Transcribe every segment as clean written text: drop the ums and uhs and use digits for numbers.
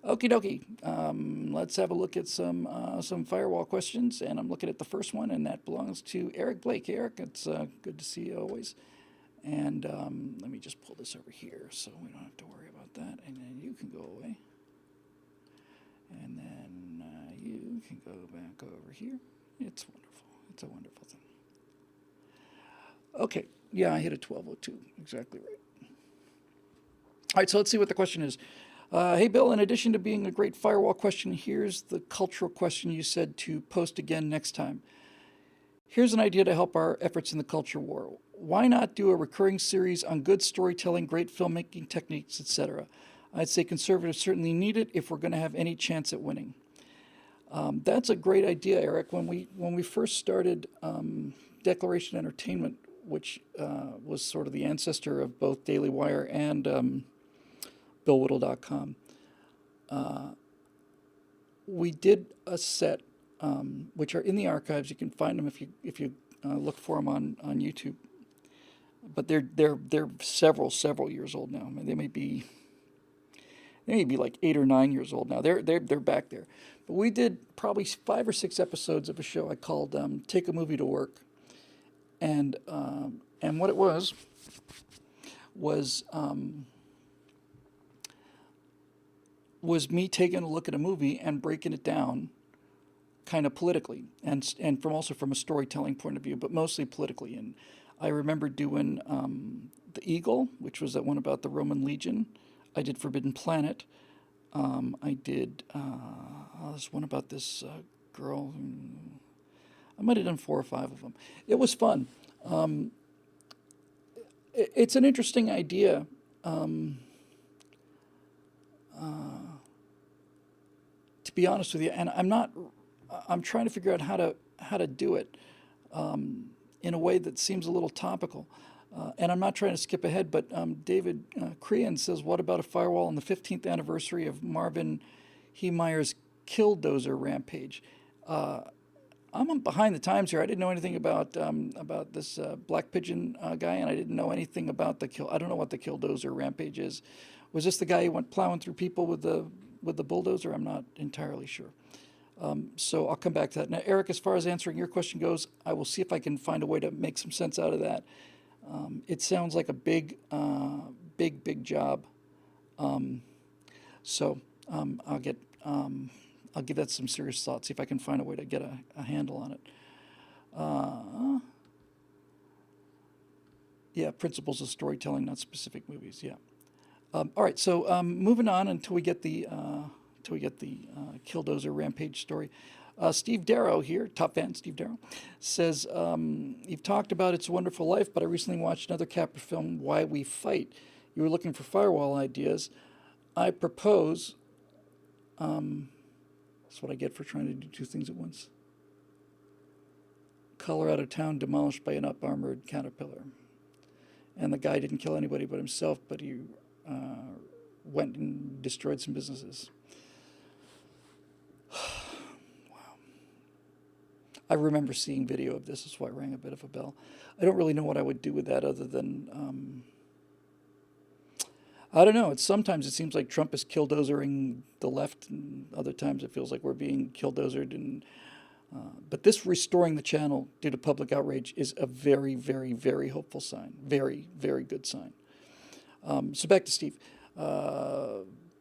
Okie dokie. Let's have a look at some firewall questions, and I'm looking at the first one, and that belongs to Eric Blake. Eric, it's good to see you always. And let me just pull this over here so we don't have to worry about that. And then you can go away, and then you can go back over here. It's wonderful. It's a wonderful thing. Okay. Yeah, I hit a 1202. Exactly right. All right, so let's see what the question is. Hey, Bill, in addition to being a great firewall question, here's the cultural question you said to post again next time. Here's an idea to help our efforts in the culture war. Why not do a recurring series on good storytelling, great filmmaking techniques, etc.? I'd say conservatives certainly need it if we're going to have any chance at winning. That's a great idea, Eric. When we first started Declaration Entertainment, which was sort of the ancestor of both Daily Wire and BillWhittle.com, we did a set, which are in the archives. You can find them if you look for them on YouTube. But they're several years old now. I mean, they may be like 8 or 9 years old now. They're back there. But we did probably 5 or 6 episodes of a show I called "Take a Movie to Work," and what it was was me taking a look at a movie and breaking it down kind of politically and from a storytelling point of view, but mostly politically. And I remember doing The Eagle, which was that one about the Roman Legion. I did Forbidden Planet. I did this one about this girl. I might have done 4 or 5 of them. It was fun. It's an interesting idea. To be honest with you, and I'm trying to figure out how to do it in a way that seems a little topical. And I'm not trying to skip ahead, but David Crean says, what about a firewall on the 15th anniversary of Marvin Heemeyer's Killdozer rampage? I'm behind the times here. I didn't know anything about this Black Pigeon guy, and I didn't know anything about I don't know what the Killdozer rampage is. Was this the guy who went plowing through people with the bulldozer? I'm not entirely sure. So I'll come back to that. Now, Eric, as far as answering your question goes, I will see if I can find a way to make some sense out of that. It sounds like a big job. So I'll give that some serious thought. See if I can find a way to get a handle on it. Yeah, principles of storytelling, not specific movies. Yeah. All right. So moving on until we get the Killdozer rampage story. Steve Darrow here, top fan Steve Darrow, says, you've talked about It's a Wonderful Life, but I recently watched another Capra film, Why We Fight. You were looking for firewall ideas. I propose, that's what I get for trying to do 2 things at once. Colorado town demolished by an up-armored caterpillar. And the guy didn't kill anybody but himself, but he went and destroyed some businesses. I remember seeing video of this, that's why I rang a bit of a bell. I don't really know what I would do with that other than, I don't know. Sometimes it seems like Trump is killdozering the left, and other times it feels like we're being killdozered. But this restoring the channel due to public outrage is a very, very, very hopeful sign. Very, very good sign. So back to Steve.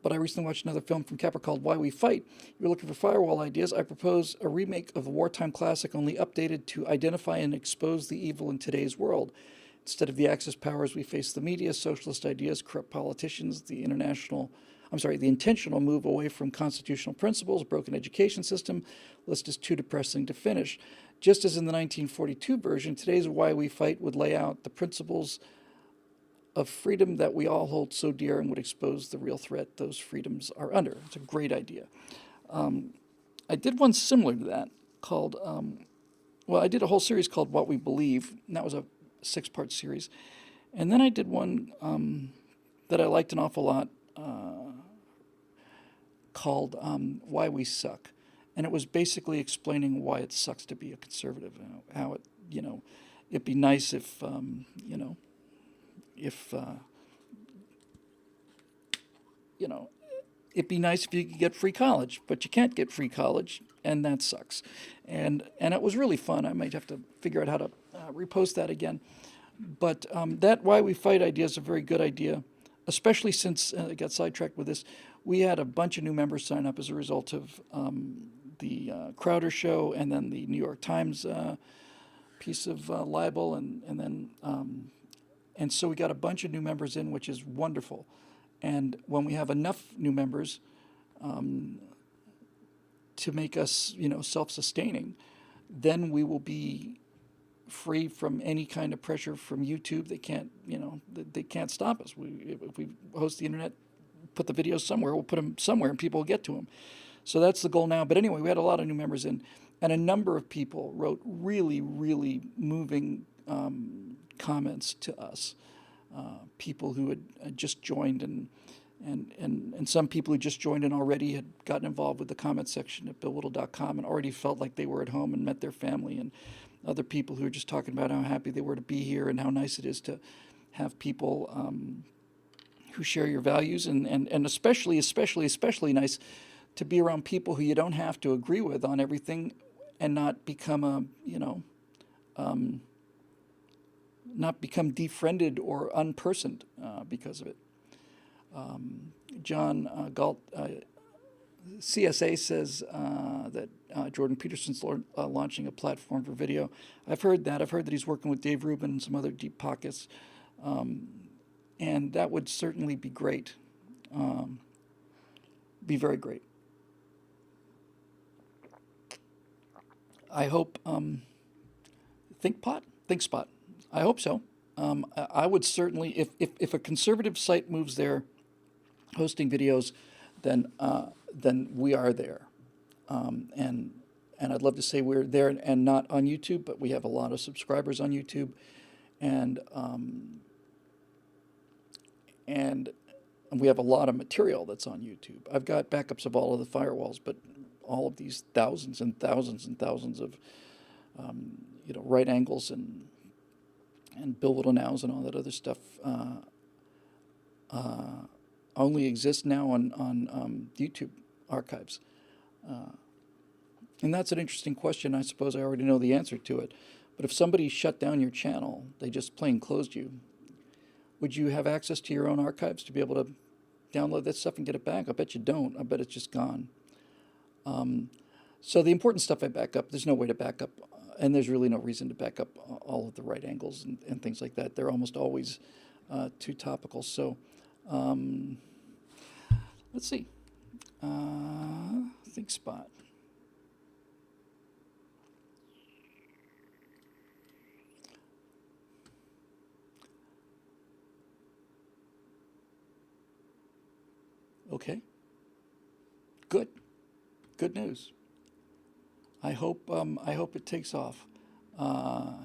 But I recently watched another film from Capra called Why We Fight. If you're looking for firewall ideas, I propose a remake of a wartime classic only updated to identify and expose the evil in today's world. Instead of the Axis powers, we face the media, socialist ideas, corrupt politicians, the intentional move away from constitutional principles, broken education system. List is too depressing to finish. Just as in the 1942 version, today's Why We Fight would lay out the principles of freedom that we all hold so dear and would expose the real threat those freedoms are under. It's a great idea. I did one similar to that called, I did a whole series called What We Believe, and that was a 6-part series. And then I did one that I liked an awful lot called Why We Suck. And it was basically explaining why it sucks to be a conservative, how it, it'd be nice if, if it'd be nice if you could get free college, but you can't get free college, and that sucks. And it was really fun. I might have to figure out how to repost that again. But that Why We Fight idea is a very good idea, especially since I got sidetracked with this. We had a bunch of new members sign up as a result of the Crowder show, and then the New York Times piece of libel, and so we got a bunch of new members in, which is wonderful. And when we have enough new members to make us, self-sustaining, then we will be free from any kind of pressure from YouTube. They can't stop us. If we host the internet, put the videos somewhere, we'll put them somewhere, and people will get to them. So that's the goal now. But anyway, we had a lot of new members in, and a number of people wrote really, really moving comments to us. People who had just joined, and some people who just joined and already had gotten involved with the comment section at BillWhittle.com and already felt like they were at home and met their family, and other people who were just talking about how happy they were to be here and how nice it is to have people who share your values, and especially nice to be around people who you don't have to agree with on everything, and not become not become defriended or unpersoned because of it. John Galt, CSA, says that Jordan Peterson's launching a platform for video. I've heard that. I've heard that he's working with Dave Rubin and some other deep pockets. And that would certainly be great. Be very great. I hope ThinkSpot. I hope so. I would certainly, if a conservative site moves there, hosting videos, then we are there, and I'd love to say we're there and not on YouTube, but we have a lot of subscribers on YouTube, and we have a lot of material that's on YouTube. I've got backups of all of the firewalls, but all of these thousands and thousands and thousands of right angles and Bill Whittle Nows and all that other stuff only exists now on YouTube archives. And that's an interesting question. I suppose I already know the answer to it. But if somebody shut down your channel, they just plain closed you, would you have access to your own archives to be able to download that stuff and get it back? I bet you don't. I bet it's just gone. So the important stuff I back up, there's no way to back up, and there's really no reason to back up all of the right angles and things like that. They're almost always too topical. So let's see. ThinkSpot. Okay. Good. Good news. I hope it takes off.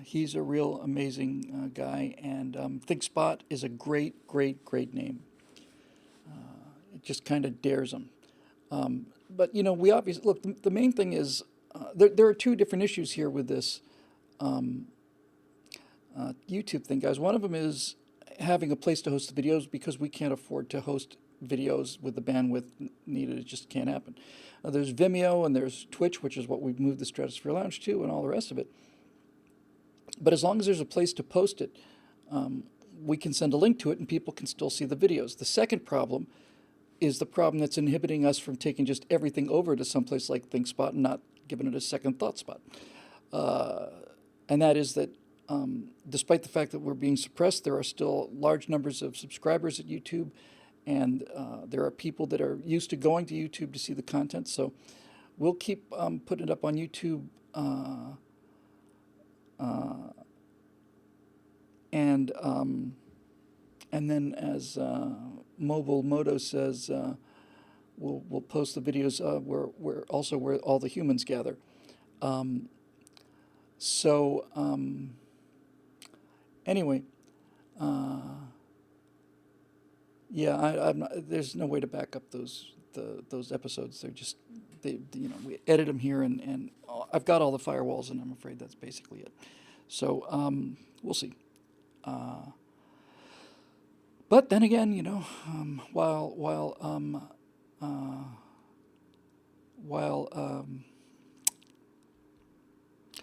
He's a real amazing guy, and ThinkSpot is a great name. It just kind of dares him. But we obviously look. The main thing is there are two different issues here with this YouTube thing, guys. One of them is having a place to host the videos, because we can't afford to host videos with the bandwidth needed. It just can't happen. There's Vimeo and there's Twitch, which is what we've moved the Stratosphere Lounge to, and all the rest of it. But as long as there's a place to post it, we can send a link to it and people can still see the videos. The second problem is the problem that's inhibiting us from taking just everything over to someplace like ThinkSpot and not giving it a second thought spot. And that is that despite the fact that we're being suppressed, there are still large numbers of subscribers at YouTube, and there are people that are used to going to YouTube to see the content. So we'll keep putting it up on YouTube. And then, as Mobile Moto says, we'll post the videos where all the humans gather. Anyway, yeah, I'm not, there's no way to back up those episodes. They're just we edit them here, and I've got all the firewalls, and I'm afraid that's basically it. So we'll see. But then again, while while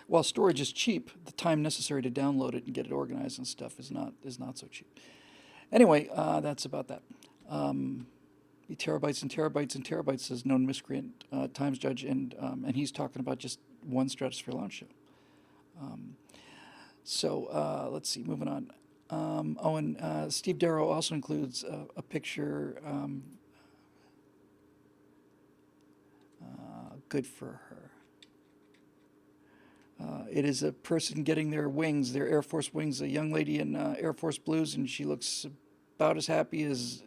while storage is cheap, the time necessary to download it and get it organized and stuff is not so cheap. Anyway, that's about that. The terabytes and terabytes and terabytes, says known miscreant Times Judge, and he's talking about just one Stratosphere launch show. Let's see, moving on. And Steve Darrow also includes a picture. Good for her. It is a person getting their wings, their Air Force wings, a young lady in Air Force blues, and she looks about as happy as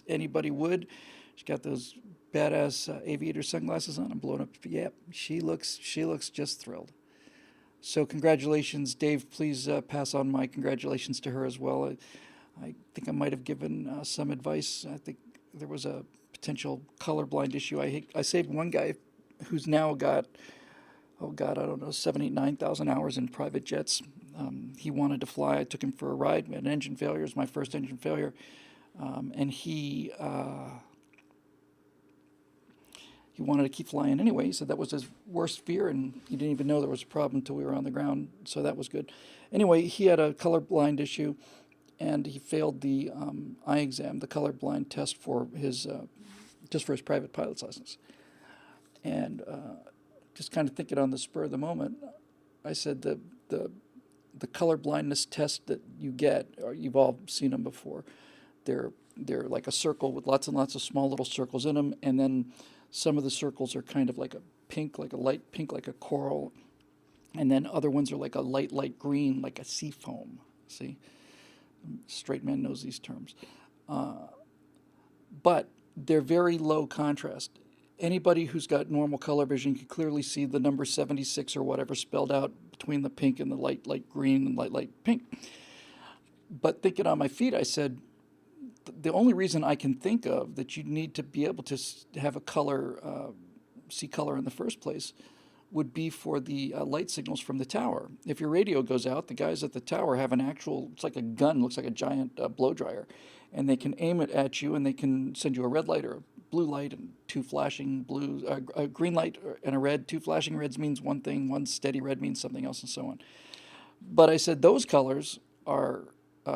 anybody would. She's got those badass aviator sunglasses on. I'm blowing up. Yep, she looks just thrilled. So congratulations, Dave. Please pass on my congratulations to her as well. I think I might have given some advice. I think there was a potential colorblind issue. I saved one guy who's now got, oh God, I don't know, 7, 8, 9,000 hours in private jets. He wanted to fly. I took him for a ride. We had an engine failure. It was my first engine failure. And he wanted to keep flying anyway. He said that was his worst fear, and he didn't even know there was a problem until we were on the ground, so that was good. Anyway, he had a colorblind issue, and he failed the eye exam, the colorblind test for his just for his private pilot's license. And just kind of thinking on the spur of the moment, I said the color blindness test that you get, or you've all seen them before. They're like a circle with lots and lots of small little circles in them, and then some of the circles are kind of like a pink, like a light pink, like a coral, and then other ones are like a light green, like a sea foam. See, straight man knows these terms, but they're very low contrast. Anybody who's got normal color vision can clearly see the number 76 or whatever spelled out between the pink and the light green and light pink. But thinking on my feet, I said, the only reason I can think of that you need to be able to have a color, see color in the first place, would be for the light signals from the tower. If your radio goes out, the guys at the tower have an actual, it's like a gun, looks like a giant blow dryer, and they can aim it at you, and they can send you a red light or a blue light and two flashing blues, a green light and a red. Two flashing reds means one thing, one steady red means something else, and so on. But I said those colors are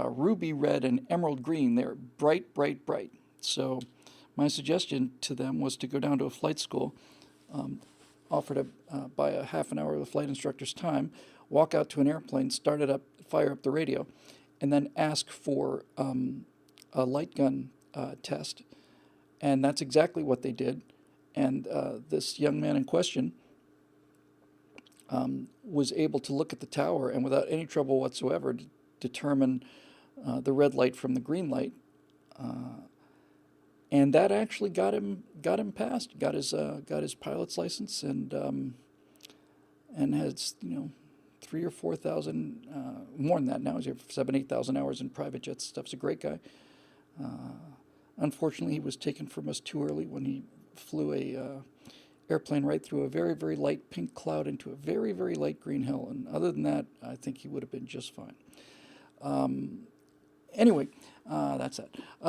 ruby red and emerald green. They're bright, bright, bright. So my suggestion to them was to go down to a flight school, offer to buy a half an hour of the flight instructor's time, walk out to an airplane, start it up, fire up the radio, and then ask for a light gun test. And that's exactly what they did. And this young man in question was able to look at the tower and without any trouble whatsoever determine the red light from the green light. And that actually got him passed, got his pilot's license, and has 3,000 or 4,000 more than that now. He's 7,000, 8,000 hours in private jets. Stuff's a great guy. Unfortunately, he was taken from us too early when he flew a airplane right through a very, very light pink cloud into a very, very light green hill. And other than that, I think he would have been just fine. Anyway, that's that.